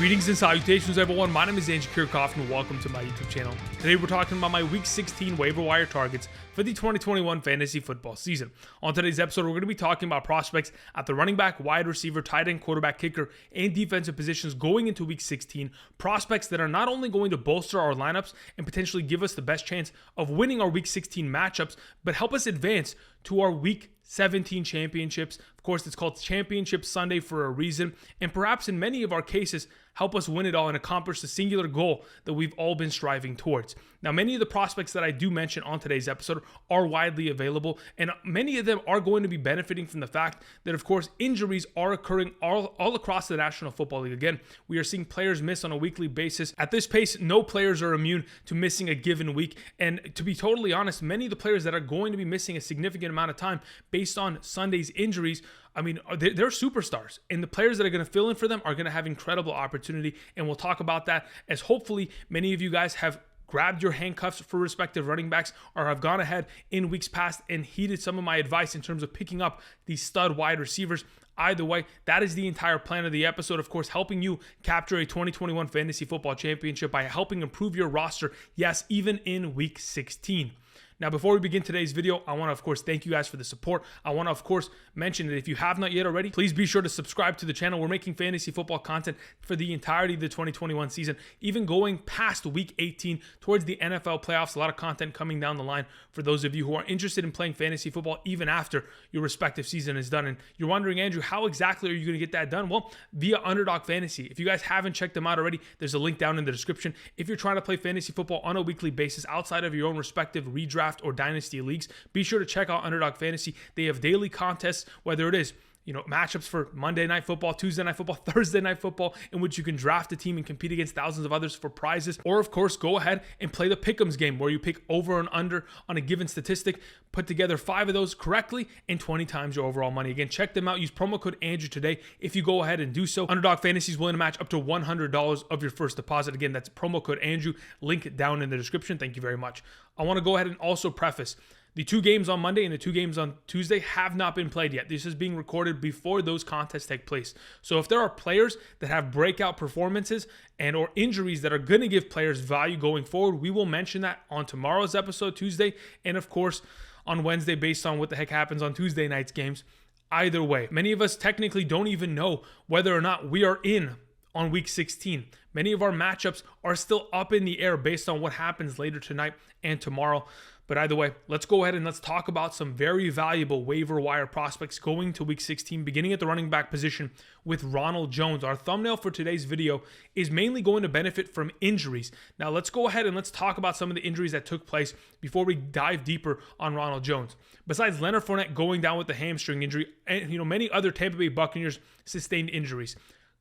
Greetings and salutations, everyone. My name is Andrew Kirchhoff, and welcome to my YouTube channel. Today, we're talking about my Week 16 waiver wire targets for the 2021 fantasy football season. On today's episode, we're going to be talking about prospects at the running back, wide receiver, tight end, quarterback, kicker, and defensive positions going into Week 16. Prospects that are not only going to bolster our lineups and potentially give us the best chance of winning our Week 16 matchups, but help us advance to our Week 17 championships. Of course, it's called Championship Sunday for a reason, and perhaps in many of our cases, help us win it all and accomplish the singular goal that we've all been striving towards. Now, many of the prospects that I do mention on today's episode are widely available, and many of them are going to be benefiting from the fact that, of course, injuries are occurring all across the National Football League. Again, we are seeing players miss on a weekly basis. At this pace, no players are immune to missing a given week, and to be totally honest, many of the players that are going to be missing a significant amount of time based on Sunday's injuries, I mean, they're superstars, and the players that are going to fill in for them are going to have incredible opportunity, and we'll talk about that as hopefully many of you guys have grabbed your handcuffs for respective running backs or have gone ahead in weeks past and heeded some of my advice in terms of picking up these stud wide receivers. Either way, that is the entire plan of the episode. Of course, helping you capture a 2021 fantasy football championship by helping improve your roster, yes, even in Week 16. Now, before we begin today's video, I want to, of course, thank you guys for the support. I want to, of course, mention that if you have not yet already, please be sure to subscribe to the channel. We're making fantasy football content for the entirety of the 2021 season, even going past Week 18 towards the NFL playoffs. A lot of content coming down the line for those of you who are interested in playing fantasy football even after your respective season is done. And you're wondering, Andrew, how exactly are you going to get that done? Well, via Underdog Fantasy. If you guys haven't checked them out already, there's a link down in the description. If you're trying to play fantasy football on a weekly basis outside of your own respective redraft or dynasty leagues, be sure to check out Underdog Fantasy. They have daily contests, whether it is matchups for Monday Night Football, Tuesday Night Football, Thursday Night Football, in which you can draft a team and compete against thousands of others for prizes. Or, of course, go ahead and play the Pick'ems game, where you pick over and under on a given statistic, put together 5 of those correctly, and 20 times your overall money. Again, check them out. Use promo code Andrew today if you go ahead and do so. Underdog Fantasy is willing to match up to $100 of your first deposit. Again, that's promo code Andrew. Link down in the description. Thank you very much. I want to go ahead and also preface, the 2 games on Monday and the 2 games on Tuesday have not been played yet. This is being recorded before those contests take place. So if there are players that have breakout performances and or injuries that are going to give players value going forward, we will mention that on tomorrow's episode, Tuesday, and of course on Wednesday based on what the heck happens on Tuesday night's games. Either way, many of us technically don't even know whether or not we are in on Week 16. Many of our matchups are still up in the air based on what happens later tonight and tomorrow. But either way, let's go ahead and let's talk about some very valuable waiver wire prospects going to Week 16, beginning at the running back position with Ronald Jones. Our thumbnail for today's video is mainly going to benefit from injuries. Now, let's go ahead and let's talk about some of the injuries that took place before we dive deeper on Ronald Jones. Besides Leonard Fournette going down with the hamstring injury, and many other Tampa Bay Buccaneers sustained injuries.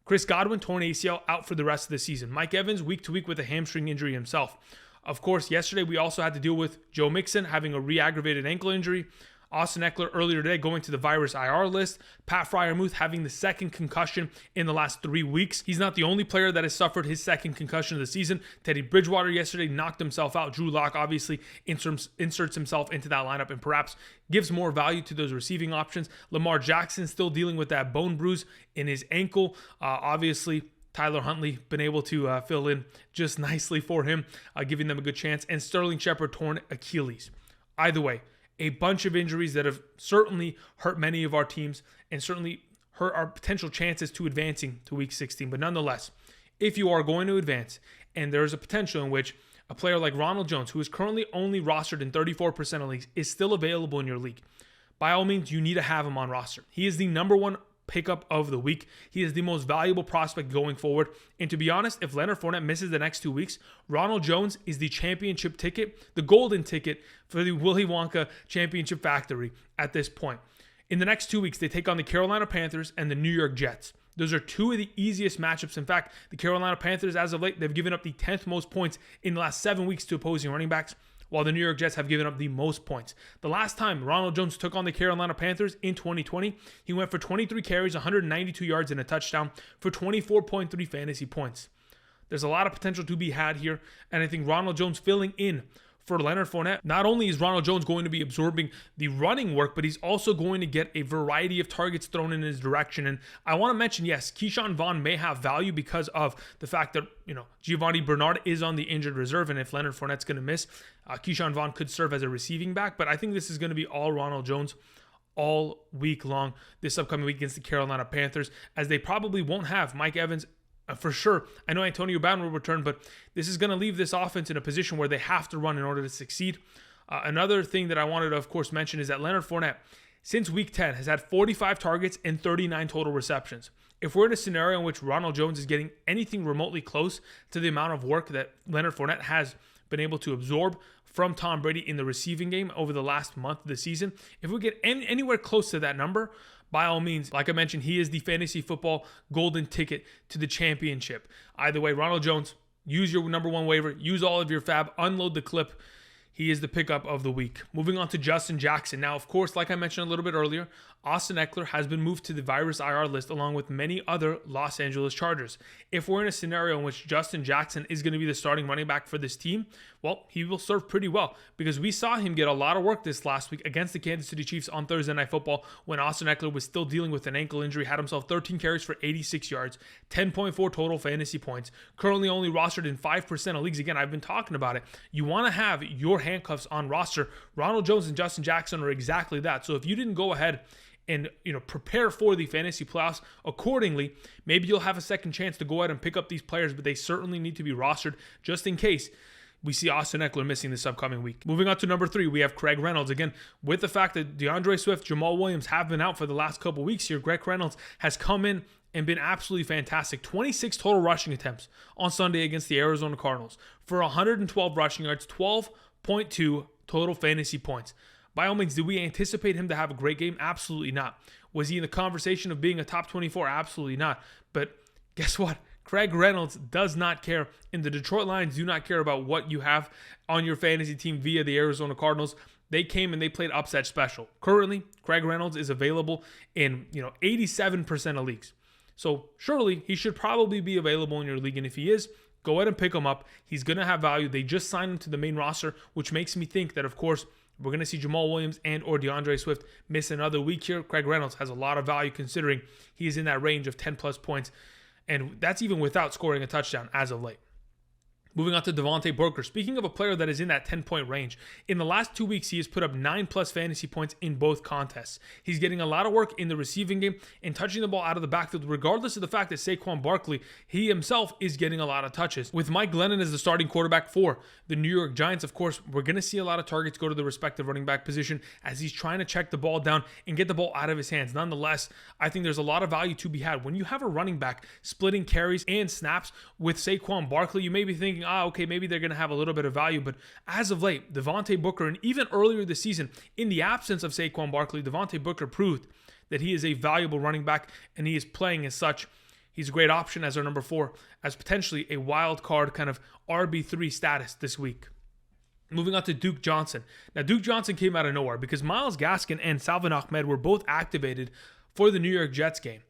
Chris Godwin, torn ACL, out for the rest of the season. Mike Evans, week to week with a hamstring injury himself. Of course, yesterday we also had to deal with Joe Mixon having a re-aggravated ankle injury. Austin Eckler earlier today going to the virus IR list. Pat Freiermuth having the second concussion in the last 3 weeks. He's not the only player that has suffered his second concussion of the season. Teddy Bridgewater yesterday knocked himself out. Drew Lock obviously inserts himself into that lineup and perhaps gives more value to those receiving options. Lamar Jackson still dealing with that bone bruise in his ankle. Obviously, Tyler Huntley been able to fill in just nicely for him, giving them a good chance. And Sterling Shepard torn Achilles. Either way, a bunch of injuries that have certainly hurt many of our teams and certainly hurt our potential chances to advancing to Week 16. But nonetheless, if you are going to advance, and there is a potential in which a player like Ronald Jones, who is currently only rostered in 34% of leagues, is still available in your league, by all means, you need to have him on roster. He is the number 1 pickup of the week. He is the most valuable prospect going forward. And to be honest, if Leonard Fournette misses the next 2 weeks, Ronald Jones is the championship ticket, the golden ticket for the Willy Wonka championship factory at this point. In the next 2 weeks, they take on the Carolina Panthers and the New York Jets. Those are 2 of the easiest matchups. In fact, the Carolina Panthers, as of late, they've given up the 10th most points in the last 7 weeks to opposing running backs, while the New York Jets have given up the most points. The last time Ronald Jones took on the Carolina Panthers in 2020, he went for 23 carries, 192 yards, and a touchdown for 24.3 fantasy points. There's a lot of potential to be had here, and I think Ronald Jones filling in for Leonard Fournette. Not only is Ronald Jones going to be absorbing the running work, but he's also going to get a variety of targets thrown in his direction. And I want to mention, yes, Keyshawn Vaughn may have value because of the fact that, Giovanni Bernard is on the injured reserve. And if Leonard Fournette's going to miss, Keyshawn Vaughn could serve as a receiving back. But I think this is going to be all Ronald Jones all week long this upcoming week against the Carolina Panthers, as they probably won't have Mike Evans for sure. I know Antonio Brown will return, but this is going to leave this offense in a position where they have to run in order to succeed. Another thing that I wanted to, of course, mention is that Leonard Fournette, since week 10, has had 45 targets and 39 total receptions. If we're in a scenario in which Ronald Jones is getting anything remotely close to the amount of work that Leonard Fournette has been able to absorb from Tom Brady in the receiving game over the last month of the season, if we get anywhere close to that number, by all means, like I mentioned, he is the fantasy football golden ticket to the championship. Either way, Ronald Jones, use your number one waiver, use all of your fab, unload the clip. He is the pickup of the week. Moving on to Justin Jackson. Now, of course, like I mentioned a little bit earlier, Austin Eckler has been moved to the virus IR list along with many other Los Angeles Chargers. If we're in a scenario in which Justin Jackson is going to be the starting running back for this team, well, he will serve pretty well because we saw him get a lot of work this last week against the Kansas City Chiefs on Thursday Night Football when Austin Eckler was still dealing with an ankle injury, had himself 13 carries for 86 yards, 10.4 total fantasy points, currently only rostered in 5% of leagues. Again, I've been talking about it. You want to have your handcuffs on roster. Ronald Jones and Justin Jackson are exactly that. So if you didn't go ahead and prepare for the fantasy playoffs accordingly, maybe you'll have a second chance to go ahead and pick up these players, but they certainly need to be rostered just in case we see Austin Eckler missing this upcoming week. Moving on to number 3, we have Craig Reynolds. Again, with the fact that DeAndre Swift, Jamal Williams have been out for the last couple weeks here, Craig Reynolds has come in and been absolutely fantastic. 26 total rushing attempts on Sunday against the Arizona Cardinals for 112 rushing yards, 12.2 total fantasy points. By all means, did we anticipate him to have a great game? Absolutely not. Was he in the conversation of being a top 24? Absolutely not. But guess what? Craig Reynolds does not care, and the Detroit Lions do not care about what you have on your fantasy team via the Arizona Cardinals. They came and they played upset special. Currently, Craig Reynolds is available in 87% of leagues. So surely he should probably be available in your league, and if he is, go ahead and pick him up. He's going to have value. They just signed him to the main roster, which makes me think that, of course, we're going to see Jamal Williams and or DeAndre Swift miss another week here. Craig Reynolds has a lot of value considering he is in that range of 10-plus points, and that's even without scoring a touchdown as of late. Moving on to Devontae Booker. Speaking of a player that is in that 10-point range, in the last 2 weeks, he has put up 9-plus fantasy points in both contests. He's getting a lot of work in the receiving game and touching the ball out of the backfield, regardless of the fact that Saquon Barkley, he himself is getting a lot of touches. With Mike Glennon as the starting quarterback for the New York Giants, of course, we're going to see a lot of targets go to the respective running back position as he's trying to check the ball down and get the ball out of his hands. Nonetheless, I think there's a lot of value to be had. When you have a running back splitting carries and snaps with Saquon Barkley, you may be thinking, okay, maybe they're going to have a little bit of value. But as of late, Devontae Booker, and even earlier this season, in the absence of Saquon Barkley, Devontae Booker proved that he is a valuable running back, and he is playing as such. He's a great option as our number 4, as potentially a wild card kind of RB3 status this week. Moving on to Duke Johnson. Now, Duke Johnson came out of nowhere because Myles Gaskin and Salvon Ahmed were both activated for the New York Jets game.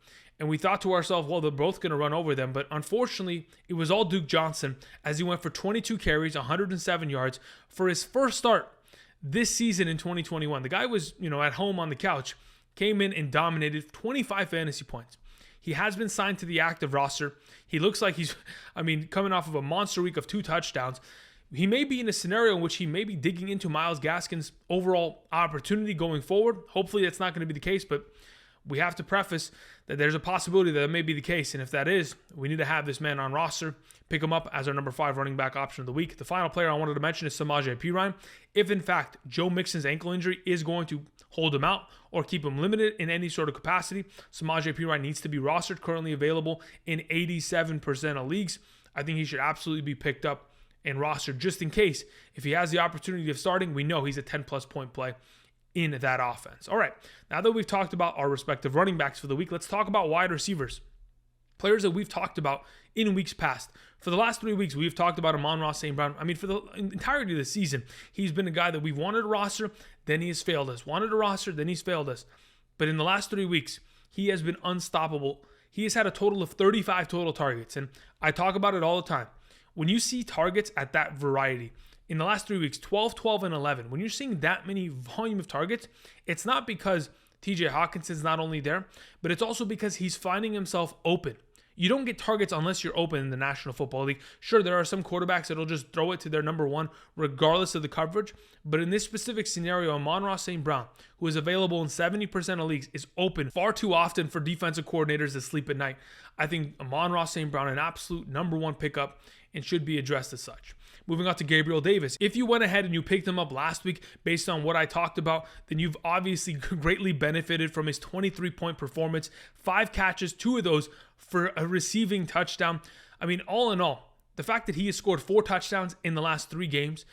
And we thought to ourselves, well, they're both going to run over them. But unfortunately, it was all Duke Johnson as he went for 22 carries, 107 yards for his first start this season in 2021. The guy was, at home on the couch, came in and dominated 25 fantasy points. He has been signed to the active roster. He looks like he's, coming off of a monster week of 2 touchdowns. He may be in a scenario in which he may be digging into Myles Gaskin's overall opportunity going forward. Hopefully that's not going to be the case, but we have to preface that there's a possibility that may be the case. And if that is, we need to have this man on roster, pick him up as our number 5 running back option of the week. The final player I wanted to mention is Samaje Perine. If in fact Joe Mixon's ankle injury is going to hold him out or keep him limited in any sort of capacity, Samaje Perine needs to be rostered, currently available in 87% of leagues. I think he should absolutely be picked up and rostered just in case. If he has the opportunity of starting, we know he's a 10-plus point play in that offense. All right, now that we've talked about our respective running backs for the week, let's talk about wide receivers. Players that we've talked about in weeks past. For the last 3 weeks, we've talked about Amon-Ra St. Brown. For the entirety of the season, he's been a guy that we've wanted to roster, then he has failed us. Wanted to roster, then he's failed us. But in the last 3 weeks, he has been unstoppable. He has had a total of 35 total targets, and I talk about it all the time. When you see targets at that variety, in the last 3 weeks, 12, 12, and 11. When you're seeing that many volume of targets, it's not because TJ Hawkinson's not only there, but it's also because he's finding himself open. You don't get targets unless you're open in the National Football League. Sure, there are some quarterbacks that'll just throw it to their number one regardless of the coverage. But in this specific scenario, Amon-Ra St. Brown, who is available in 70% of leagues, is open far too often for defensive coordinators to sleep at night. I think Amon-Ra St. Brown, an absolute number one pickup, and should be addressed as such. Moving on to Gabriel Davis. If you went ahead and you picked him up last week based on what I talked about, then you've obviously greatly benefited from his 23-point performance. 5 catches, 2 of those for a receiving touchdown. I mean, all in all, the fact that he has scored 4 touchdowns in the last 3 games,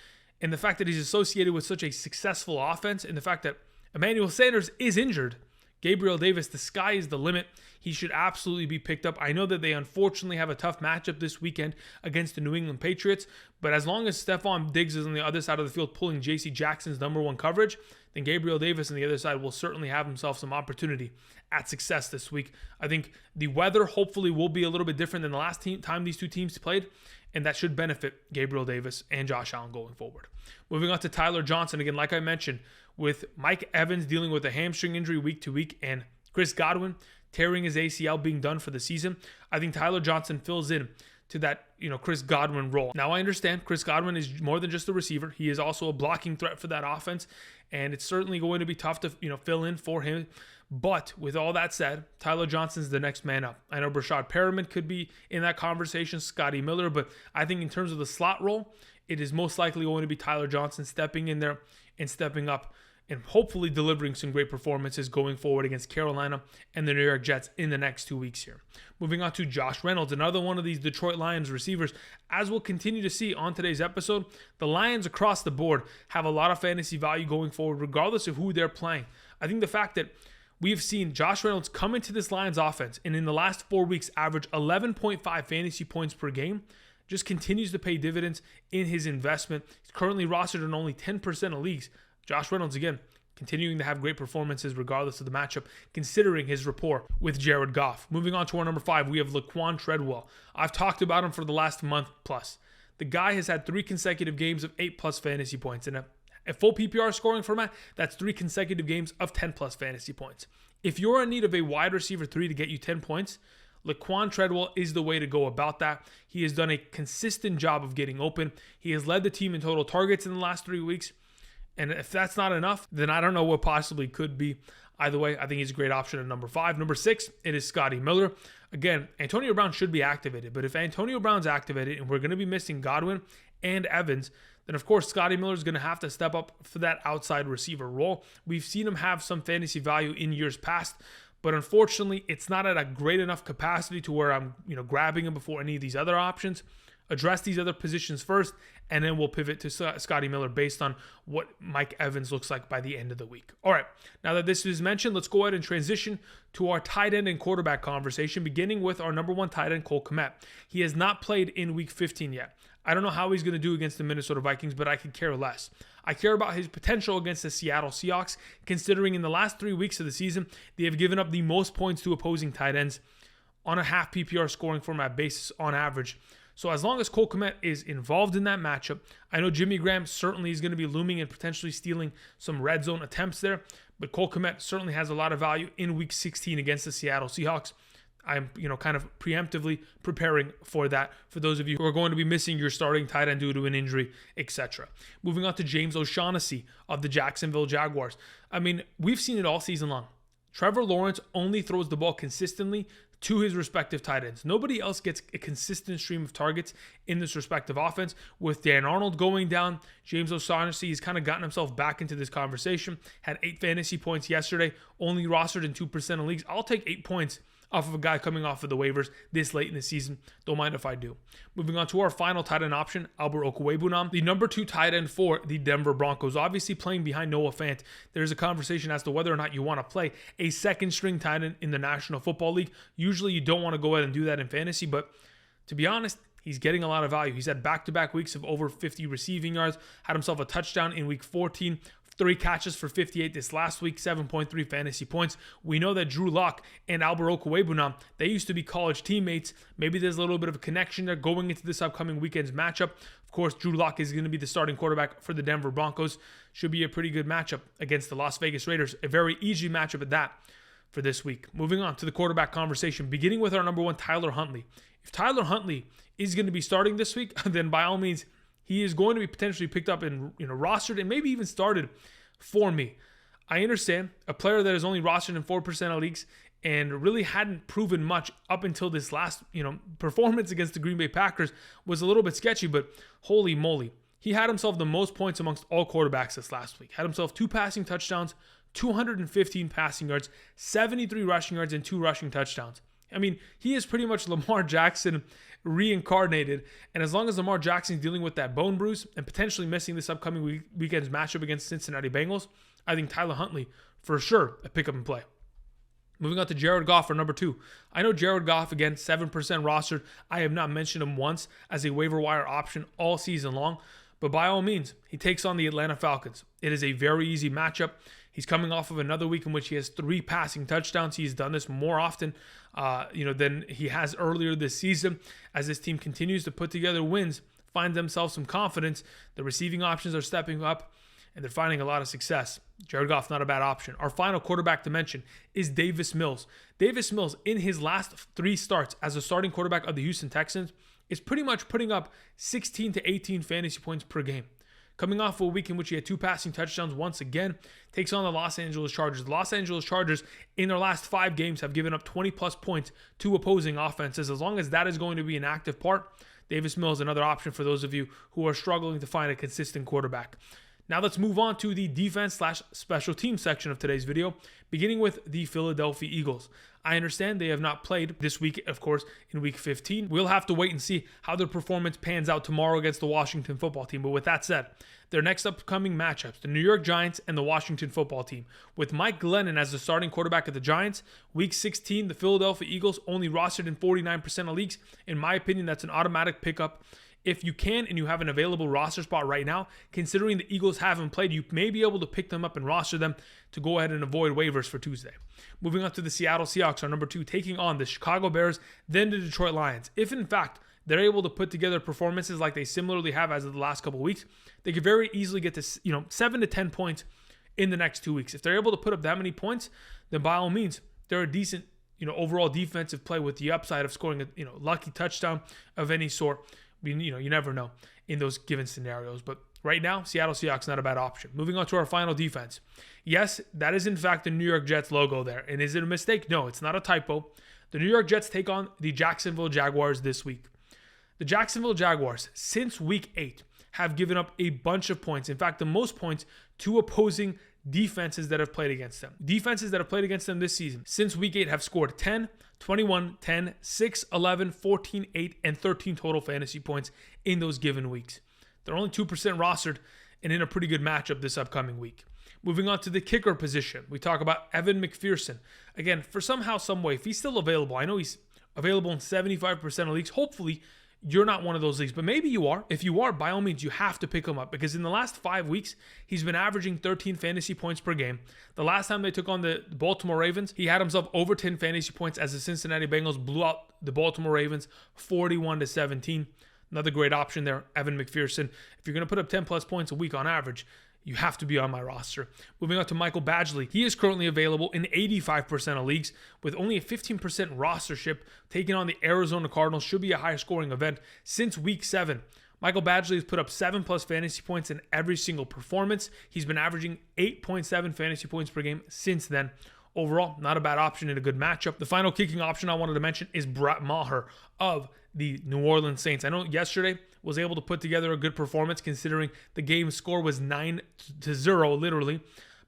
and the fact that he's associated with such a successful offense, and the fact that Emmanuel Sanders is injured, Gabriel Davis, the sky is the limit. He should absolutely be picked up. I know that they unfortunately have a tough matchup this weekend against the New England Patriots, but as long as Stephon Diggs is on the other side of the field pulling J.C. Jackson's number one coverage, then Gabriel Davis on the other side will certainly have himself some opportunity at success this week. I think the weather hopefully will be a little bit different than the last time these two teams played, and that should benefit Gabriel Davis and Josh Allen going forward. Moving on to Tyler Johnson. Again, like I mentioned, with Mike Evans dealing with a hamstring injury week to week and Chris Godwin tearing his ACL being done for the season, I think Tyler Johnson fills in to that, Chris Godwin role. Now, I understand Chris Godwin is more than just a receiver. He is also a blocking threat for that offense, and it's certainly going to be tough to, fill in for him. But with all that said, Tyler Johnson's the next man up. I know Rashad Perriman could be in that conversation, Scotty Miller, but I think in terms of the slot role, it is most likely going to be Tyler Johnson stepping in there and stepping up and hopefully delivering some great performances going forward against Carolina and the New York Jets in the next 2 weeks here. Moving on to Josh Reynolds, another one of these Detroit Lions receivers. As we'll continue to see on today's episode, the Lions across the board have a lot of fantasy value going forward, regardless of who they're playing. I think the fact that we've seen Josh Reynolds come into this Lions offense and in the last 4 weeks average 11.5 fantasy points per game just continues to pay dividends in his investment. He's currently rostered in only 10% of leagues. Josh Reynolds, again, continuing to have great performances regardless of the matchup, considering his rapport with Jared Goff. Moving on to our number 5, we have Laquon Treadwell. I've talked about him for the last month plus. The guy has had 3 consecutive games of 8+ fantasy points. In a full PPR scoring format, that's 3 consecutive games of 10+ fantasy points. If you're in need of a wide receiver 3 to get you 10 points, Laquon Treadwell is the way to go about that. He has done a consistent job of getting open. He has led the team in total targets in the last 3 weeks. And if that's not enough, then I don't know what possibly could be. Either way, I think he's a great option at number 5. Number 6, it is Scotty Miller. Again, Antonio Brown should be activated. But if Antonio Brown's activated and we're going to be missing Godwin and Evans, then of course Scotty Miller is going to have to step up for that outside receiver role. We've seen him have some fantasy value in years past, but unfortunately, it's not at a great enough capacity to where I'm, grabbing him before any of these other options. Address these other positions first, and then we'll pivot to Scotty Miller based on what Mike Evans looks like by the end of the week. All right, now that this is mentioned, let's go ahead and transition to our tight end and quarterback conversation, beginning with our number 1 tight end, Cole Kmet. He has not played in week 15 yet. I don't know how he's going to do against the Minnesota Vikings, but I could care less. I care about his potential against the Seattle Seahawks, considering in the last 3 weeks of the season, they have given up the most points to opposing tight ends on a half PPR scoring format basis on average. So as long as Cole Kmet is involved in that matchup, I know Jimmy Graham certainly is going to be looming and potentially stealing some red zone attempts there, but Cole Kmet certainly has a lot of value in week 16 against the Seattle Seahawks. I'm, kind of preemptively preparing for that for those of you who are going to be missing your starting tight end due to an injury, etc. Moving on to James O'Shaughnessy of the Jacksonville Jaguars. I mean, we've seen it all season long. Trevor Lawrence only throws the ball consistently to his respective tight ends. Nobody else gets a consistent stream of targets in this respective offense. With Dan Arnold going down, James O'Shaughnessy has kind of gotten himself back into this conversation. Had 8 fantasy points yesterday, only rostered in 2% of leagues. I'll take 8 points off of a guy coming off of the waivers this late in the season. Don't mind if I do. Moving on to our final tight end option, Albert Okwuegbunam, the number 2 tight end for the Denver Broncos, obviously playing behind Noah Fant. There's a conversation as to whether or not you want to play a second string tight end in the National Football League. Usually you don't want to go ahead and do that in fantasy, but to be honest, he's getting a lot of value. He's had back-to-back weeks of over 50 receiving yards, had himself a touchdown in week 14, 3 catches for 58 this last week, 7.3 fantasy points. We know that Drew Lock and Okwuegbunam, they used to be college teammates. Maybe there's a little bit of a connection there going into this upcoming weekend's matchup. Of course, Drew Lock is going to be the starting quarterback for the Denver Broncos. Should be a pretty good matchup against the Las Vegas Raiders. A very easy matchup at that for this week. Moving on to the quarterback conversation, beginning with our number 1, Tyler Huntley. If Tyler Huntley is going to be starting this week, then by all means, he is going to be potentially picked up and rostered and maybe even started for me. I understand a player that is only rostered in 4% of leagues and really hadn't proven much up until this last performance against the Green Bay Packers was a little bit sketchy, but holy moly. He had himself the most points amongst all quarterbacks this last week. Had himself 2 passing touchdowns, 215 passing yards, 73 rushing yards, and 2 rushing touchdowns. I mean, he is pretty much Lamar Jackson reincarnated. And as long as Lamar Jackson is dealing with that bone bruise and potentially missing this upcoming weekend's matchup against Cincinnati Bengals, I think Tyler Huntley, for sure, a pick up and play. Moving on to Jared Goff for number 2. I know Jared Goff, again, 7% rostered. I have not mentioned him once as a waiver wire option all season long. But by all means, he takes on the Atlanta Falcons. It is a very easy matchup. He's coming off of another week in which he has 3 passing touchdowns. He's done this more often, than he has earlier this season. As this team continues to put together wins, find themselves some confidence. The receiving options are stepping up, and they're finding a lot of success. Jared Goff, not a bad option. Our final quarterback to mention is Davis Mills. Davis Mills, in his last 3 starts as a starting quarterback of the Houston Texans, is pretty much putting up 16 to 18 fantasy points per game. Coming off a week in which he had 2 passing touchdowns once again, takes on the Los Angeles Chargers. The Los Angeles Chargers, in their last 5 games, have given up 20-plus points to opposing offenses. As long as that is going to be an active part, Davis Mills, another option for those of you who are struggling to find a consistent quarterback. Now let's move on to the defense/special team section of today's video, beginning with the Philadelphia Eagles. I understand they have not played this week, of course, in week 15. We'll have to wait and see how their performance pans out tomorrow against the Washington football team. But with that said, their next upcoming matchups, the New York Giants and the Washington football team. With Mike Glennon as the starting quarterback of the Giants, week 16, the Philadelphia Eagles only rostered in 49% of leagues. In my opinion, that's an automatic pickup. If you can and you have an available roster spot right now, considering the Eagles haven't played, you may be able to pick them up and roster them to go ahead and avoid waivers for Tuesday. Moving on to the Seattle Seahawks, our number 2, taking on the Chicago Bears, then the Detroit Lions. If in fact they're able to put together performances like they similarly have as of the last couple of weeks, they could very easily get to 7 to 10 points in the next 2 weeks. If they're able to put up that many points, then by all means, they're a decent overall defensive play with the upside of scoring a lucky touchdown of any sort. You never know in those given scenarios. But right now, Seattle Seahawks, not a bad option. Moving on to our final defense. Yes, that is in fact the New York Jets logo there. And is it a mistake? No, it's not a typo. The New York Jets take on the Jacksonville Jaguars this week. The Jacksonville Jaguars, since week 8, have given up a bunch of points. In fact, the most points to opposing defenses that have played against them. Defenses that have played against them this season, since week 8, have scored 10, 21, 10, 6, 11, 14, 8, and 13 total fantasy points in those given weeks. They're only 2% rostered and in a pretty good matchup this upcoming week. Moving on to the kicker position, we talk about Evan McPherson. Again, for somehow, some way, if he's still available, I know he's available in 75% of leagues. Hopefully, you're not one of those leagues, but maybe you are. If you are, by all means, you have to pick him up because in the last 5 weeks, he's been averaging 13 fantasy points per game. The last time they took on the Baltimore Ravens, he had himself over 10 fantasy points as the Cincinnati Bengals blew out the Baltimore Ravens 41-17. Another great option there, Evan McPherson. If you're going to put up 10 plus points a week on average, you have to be on my roster. Moving on to Michael Badgley. He is currently available in 85% of leagues with only a 15% rostership. Taking on the Arizona Cardinals should be a higher scoring event since week 7. Michael Badgley has put up 7 plus fantasy points in every single performance. He's been averaging 8.7 fantasy points per game since then. Overall, not a bad option in a good matchup. The final kicking option I wanted to mention is Brett Maher of the New Orleans Saints. I know yesterday was able to put together a good performance considering the game score was 9-0 literally.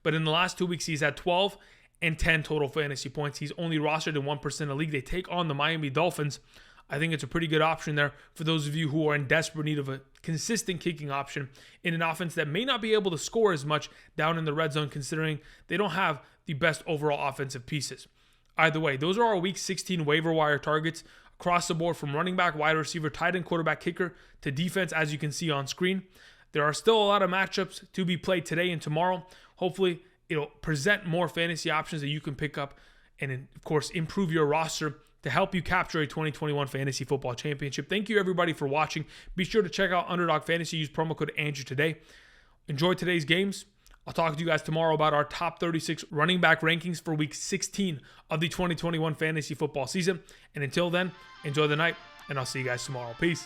But in the last 2 weeks, he's had 12 and 10 total fantasy points. He's only rostered in 1% of the league. They take on the Miami Dolphins. I think it's a pretty good option there for those of you who are in desperate need of a consistent kicking option in an offense that may not be able to score as much down in the red zone considering they don't have the best overall offensive pieces. Either way, those are our Week 16 waiver wire targets across the board from running back, wide receiver, tight end, quarterback, kicker to defense as you can see on screen. There are still a lot of matchups to be played today and tomorrow. Hopefully, it'll present more fantasy options that you can pick up and, of course, improve your roster to help you capture a 2021 Fantasy Football Championship. Thank you, everybody, for watching. Be sure to check out Underdog Fantasy. Use promo code Andrew today. Enjoy today's games. I'll talk to you guys tomorrow about our top 36 running back rankings for week 16 of the 2021 Fantasy Football season. And until then, enjoy the night, and I'll see you guys tomorrow. Peace.